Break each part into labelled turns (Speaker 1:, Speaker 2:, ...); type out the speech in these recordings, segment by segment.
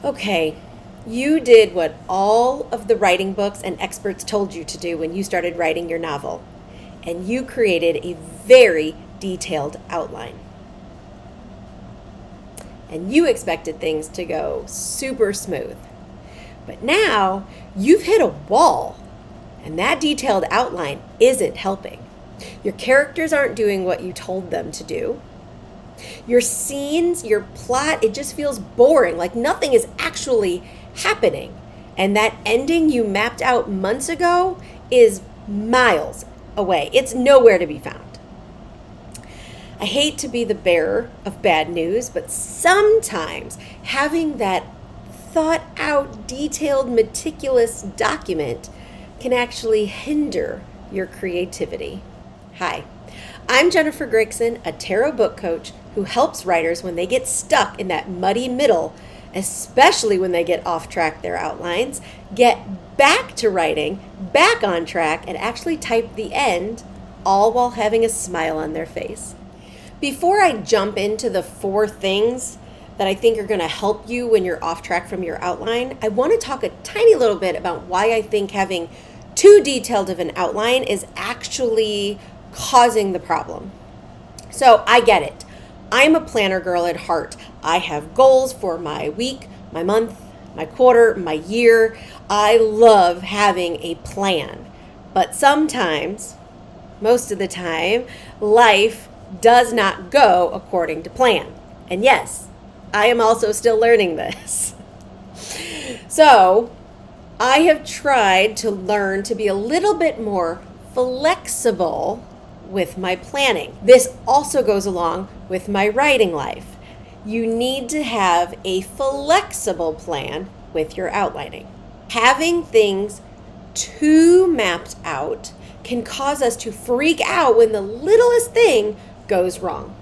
Speaker 1: Okay, you did what all of the writing books and experts told you to do when you started writing your novel, and you created a very detailed outline. And you expected things to go super smooth. But now you've hit a wall, and that detailed outline isn't helping. Your characters aren't doing what you told them to do. Your scenes, your plot, it just feels boring, like nothing is actually happening. And that ending you mapped out months ago is miles away. It's nowhere to be found. I hate to be the bearer of bad news, but sometimes having that thought out, detailed, meticulous document can actually hinder your creativity. Hi, I'm Jennifer Gregson, a tarot book coach who helps writers when they get stuck in that muddy middle, especially when they get off track their outlines, get back to writing, back on track, and actually type the end, all while having a smile on their face. Before I jump into the 4 things that I think are going to help you when you're off track from your outline, I want to talk a tiny little bit about why I think having too detailed of an outline is actually causing the problem. So I get it. I'm a planner girl at heart. I have goals for my week, my month, my quarter, my year. I love having a plan. But sometimes, most of the time, life does not go according to plan. And yes, I am also still learning this. So I have tried to learn to be a little bit more flexible with my planning. This also goes along with my writing life. You need to have a flexible plan with your outlining. Having things too mapped out can cause us to freak out when the littlest thing goes wrong.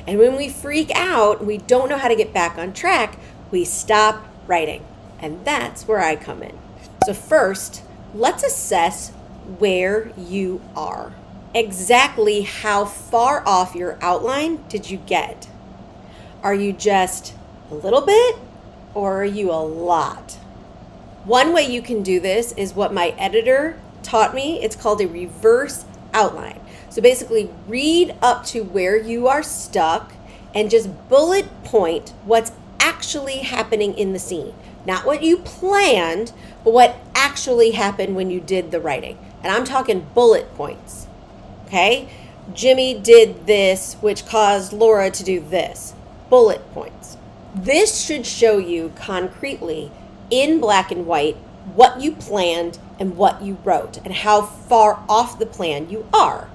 Speaker 1: And when we freak out, we don't know how to get back on track, we stop writing. And that's where I come in. So first, let's assess where you are. Exactly how far off your outline did you get? Are you just a little bit, or are you a lot? One way you can do this is what my editor taught me. It's called a reverse outline. So basically read up to where you are stuck and just bullet point what's actually happening in the scene. Not what you planned, but what actually happened when you did the writing. And I'm talking bullet points. Okay? Jimmy did this, which caused Laura to do this. Bullet points. This should show you concretely in black and white what you planned and what you wrote and how far off the plan you are.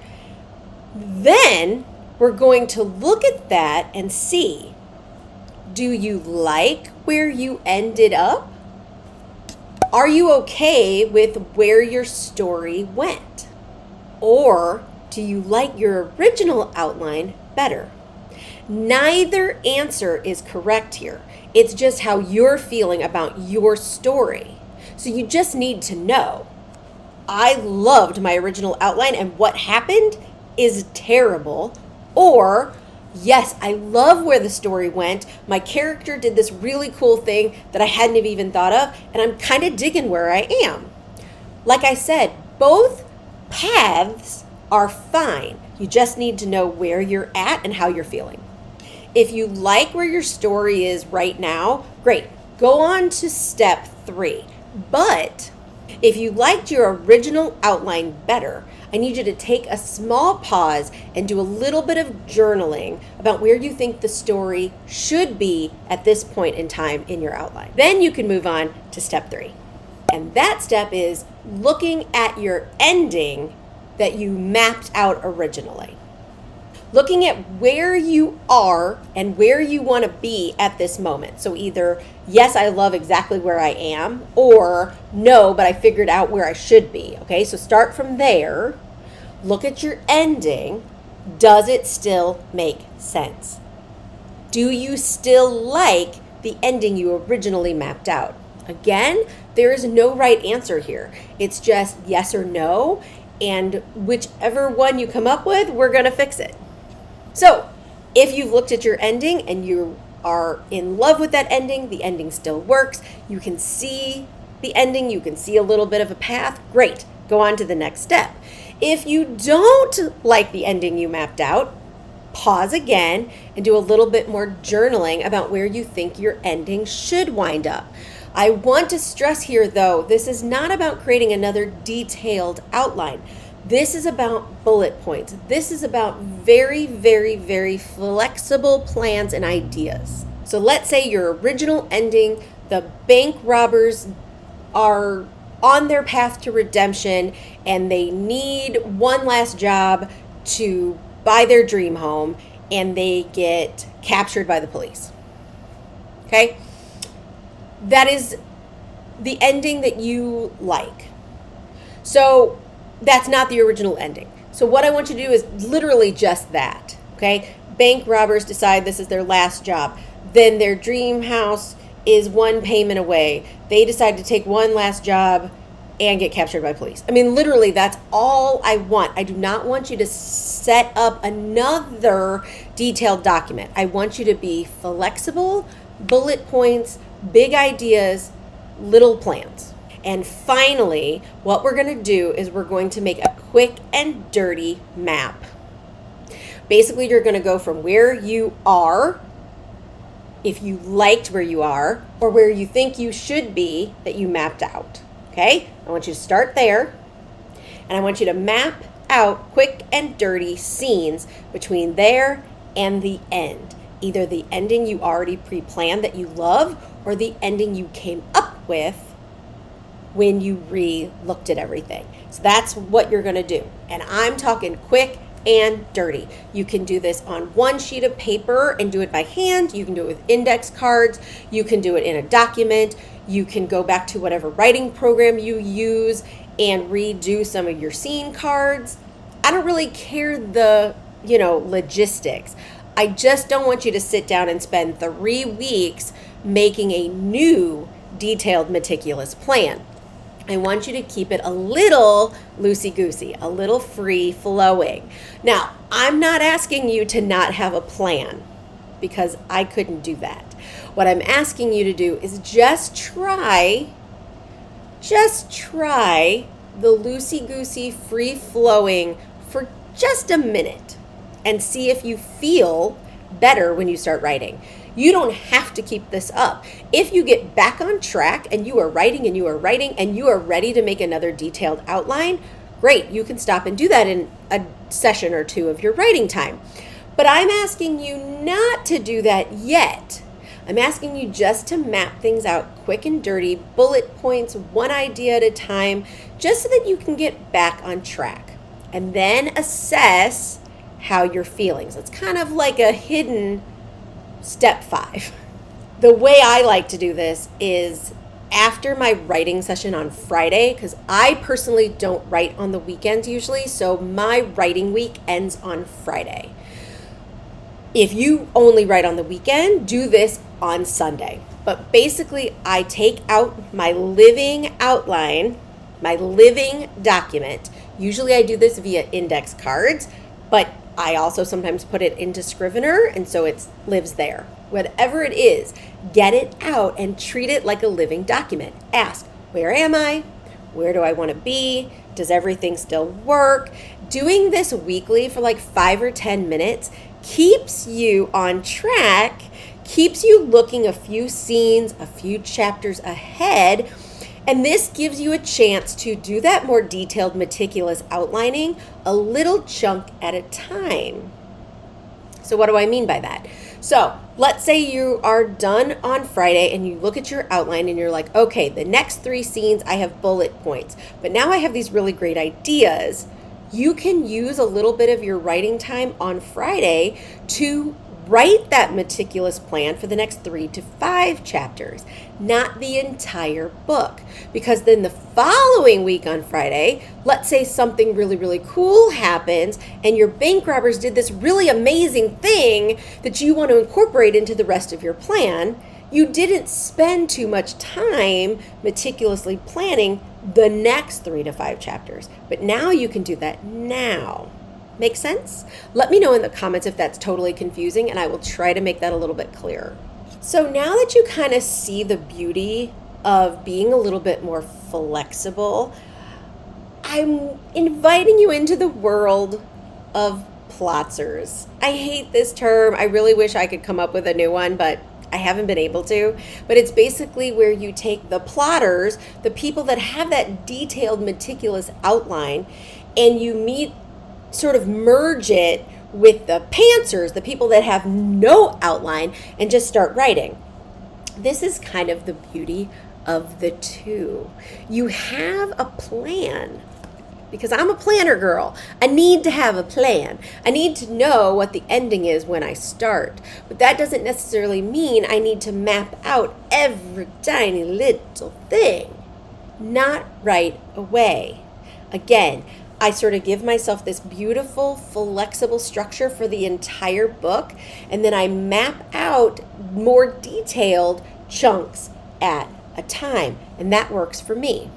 Speaker 1: Then we're going to look at that and see, do you like where you ended up? Are you okay with where your story went? Or do you like your original outline better? Neither answer is correct here. It's just how you're feeling about your story. So you just need to know. I loved my original outline and what happened is terrible. Or, yes, I love where the story went. My character did this really cool thing that I hadn't have even thought of, and I'm kind of digging where I am. Like I said, both paths are fine. You just need to know where you're at and how you're feeling. If you like where your story is right now, great. Go on to step 3. But if you liked your original outline better, I need you to take a small pause and do a little bit of journaling about where you think the story should be at this point in time in your outline. Then you can move on to step 3. And that step is looking at your ending that you mapped out originally. Looking at where you are and where you want to be at this moment. So either, yes, I love exactly where I am, or no, but I figured out where I should be. Okay, so start from there. Look at your ending. Does it still make sense? Do you still like the ending you originally mapped out? Again, there is no right answer here. It's just yes or no, and whichever one you come up with, we're going to fix it. So if you've looked at your ending and you are in love with that ending, the ending still works, you can see the ending, you can see a little bit of a path, great, go on to the next step. If you don't like the ending you mapped out, pause again and do a little bit more journaling about where you think your ending should wind up. I want to stress here, though, this is not about creating another detailed outline. This is about bullet points. This is about very, very, very flexible plans and ideas. So let's say your original ending, the bank robbers are on their path to redemption and they need one last job to buy their dream home, and they get captured by the police. Okay? That is the ending that you like. So that's not the original ending. So what I want you to do is literally just that. Okay? Bank robbers decide this is their last job. Then their dream house is one payment away. They decide to take one last job and get captured by police. I mean, literally, that's all I want. I do not want you to set up another detailed document. I want you to be flexible, bullet points, big ideas, little plans. And finally, what we're going to do is we're going to make a quick and dirty map. Basically, you're going to go from where you are, if you liked where you are, or where you think you should be that you mapped out. Okay, I want you to start there, and I want you to map out quick and dirty scenes between there and the end. Either the ending you already pre-planned that you love, or the ending you came up with when you re-looked at everything. So that's what you're going to do. And I'm talking quick and dirty. You can do this on one sheet of paper and do it by hand. You can do it with index cards. You can do it in a document. You can go back to whatever writing program you use and redo some of your scene cards. I don't really care the, logistics. I just don't want you to sit down and spend 3 weeks making a new detailed, meticulous plan. I want you to keep it a little loosey-goosey, a little free-flowing. Now, I'm not asking you to not have a plan, because I couldn't do that. What I'm asking you to do is just try the loosey-goosey, free-flowing for just a minute and see if you feel better when you start writing. You don't have to keep this up. If you get back on track and you are writing and you are writing and you are ready to make another detailed outline, great, you can stop and do that in a session or two of your writing time. But I'm asking you not to do that yet. I'm asking you just to map things out quick and dirty, bullet points, one idea at a time, just so that you can get back on track. And then assess how you're feeling. So it's kind of like a hidden step 5. The way I like to do this is after my writing session on Friday, because I personally don't write on the weekends usually, so my writing week ends on Friday. If you only write on the weekend, do this on Sunday. But basically, I take out my living outline, my living document. Usually I do this via index cards, but I also sometimes put it into Scrivener, and so it lives there. Whatever it is, get it out and treat it like a living document. Ask, where am I? Where do I want to be? Does everything still work? Doing this weekly for like 5 or 10 minutes keeps you on track, keeps you looking a few scenes, a few chapters ahead, and this gives you a chance to do that more detailed, meticulous outlining a little chunk at a time. So what do I mean by that? So let's say you are done on Friday and you look at your outline and you're like, okay, the next 3 scenes I have bullet points, but now I have these really great ideas. You can use a little bit of your writing time on Friday to write that meticulous plan for the next 3 to 5 chapters, not the entire book. Because then the following week on Friday, let's say something really, really cool happens and your bank robbers did this really amazing thing that you want to incorporate into the rest of your plan. You didn't spend too much time meticulously planning the next 3 to 5 chapters, but now you can do that now. Make sense? Let me know in the comments if that's totally confusing, and I will try to make that a little bit clearer. So now that you kind of see the beauty of being a little bit more flexible, I'm inviting you into the world of plotzers. I hate this term. I really wish I could come up with a new one, but I haven't been able to. But it's basically where you take the plotters, the people that have that detailed, meticulous outline, and you sort of merge it with the pantsers, the people that have no outline, and just start writing. This is kind of the beauty of the two. You have a plan. Because I'm a planner girl. I need to have a plan. I need to know what the ending is when I start. But that doesn't necessarily mean I need to map out every tiny little thing. Not right away. Again, I sort of give myself this beautiful, flexible structure for the entire book, and then I map out more detailed chunks at a time, and that works for me.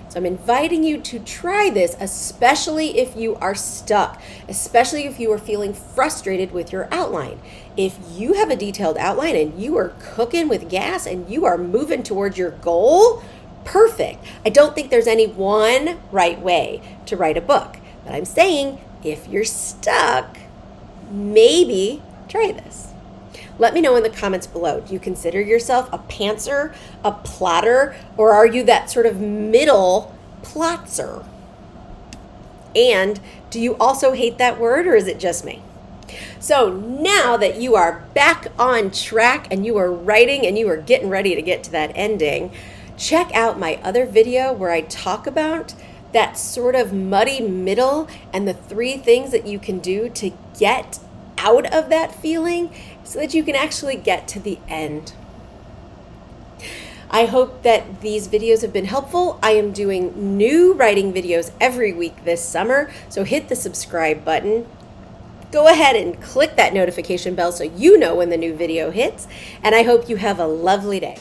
Speaker 1: So I'm inviting you to try this, especially if you are stuck, especially if you are feeling frustrated with your outline. If you have a detailed outline and you are cooking with gas and you are moving towards your goal, perfect. I don't think there's any one right way to write a book, but I'm saying if you're stuck, maybe try this. Let me know in the comments below. Do you consider yourself a pantser, a plotter, or are you that sort of middle plotzer? And do you also hate that word, or is it just me? So now that you are back on track and you are writing and you are getting ready to get to that ending, check out my other video where I talk about that sort of muddy middle and the 3 things that you can do to get out of that feeling so that you can actually get to the end. I hope that these videos have been helpful. I am doing new writing videos every week this summer, so hit the subscribe button. Go ahead and click that notification bell so you know when the new video hits, and I hope you have a lovely day.